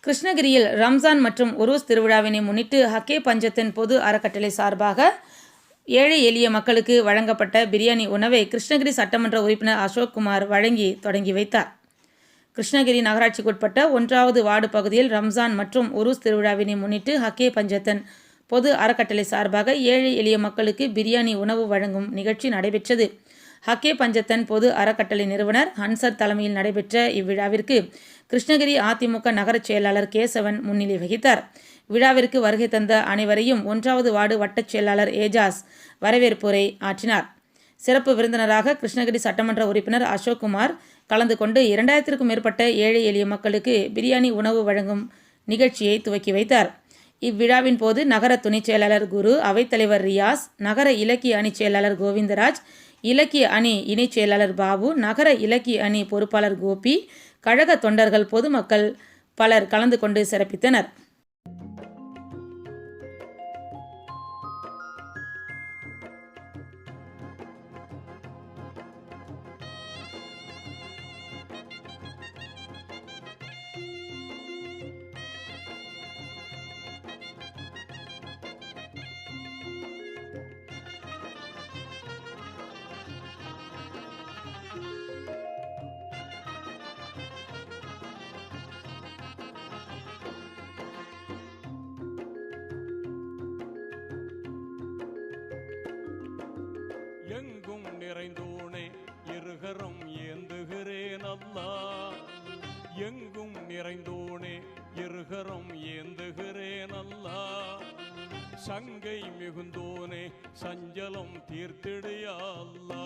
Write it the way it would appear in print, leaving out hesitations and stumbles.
கிருஷ்ணகிரியில் ரம்ஜான் மற்றும் உருஸ் திருவிழாவினை முன்னிட்டு ஹக்கே பஞ்சத்தின் பொது அறக்கட்டளை சார்பாக ஏழை எளிய மக்களுக்கு வழங்கப்பட்ட பிரியாணி உணவை கிருஷ்ணகிரி சட்டமன்ற உறுப்பினர் அசோக்குமார் வழங்கி தொடங்கி வைத்தார். கிருஷ்ணகிரி நகராட்சிக்குட்பட்ட 1வது வார்டு பகுதியில் ரம்ஜான் மற்றும் உருஸ் திருவிழாவினை முன்னிட்டு ஹக்கே பஞ்சத்தின் பொது அறக்கட்டளை சார்பாக ஏழை எளிய மக்களுக்கு பிரியாணி உணவு வழங்கும் நிகழ்ச்சி நடைபெற்றது. ஹக்கே பஞ்சத்தன் பொது அறக்கட்டளை நிறுவனர் ஹன்சர் தலைமையில் நடைபெற்ற இவ்விழாவிற்கு கிருஷ்ணகிரி அதிமுக நகர செயலாளர் கேசவன் முன்னிலை வகித்தார். விழாவிற்கு வருகை தந்த அனைவரையும் 1வது வார்டு வட்டச் செயலாளர் ஏஜாஸ் வரவேற்புரை ஆற்றினார். சிறப்பு விருந்தினராக கிருஷ்ணகிரி சட்டமன்ற உறுப்பினர் அசோக்குமார் கலந்து கொண்டு 2000க்கும் மேற்பட்ட ஏழை எளிய மக்களுக்கு பிரியாணி உணவு வழங்கும் நிகழ்ச்சியை துவக்கி வைத்தார். இவ்விழாவின் போது நகர துணைச் செயலாளர் குரு, அவைத்தலைவர் ரியாஸ், நகர இலக்கிய அணி செயலாளர் கோவிந்தராஜ், இலக்கிய அணி இணைச் செயலாளர் பாபு, நகர இலக்கிய அணி பொறுப்பாளர் கோபி, கழக தொண்டர்கள், பொதுமக்கள் பலர் கலந்து கொண்டு சிறப்பித்தனர். எங்கும் நிறைந்தோனே இருகரம் ஏந்துகிறேன் அல்லா, எங்கும் நிறைந்தோனே இருகரம் ஏந்துகிறேன் அல்லா, சங்கை மிகுந்தோனே சஞ்சலம் தீர்த்திடையா அல்லா.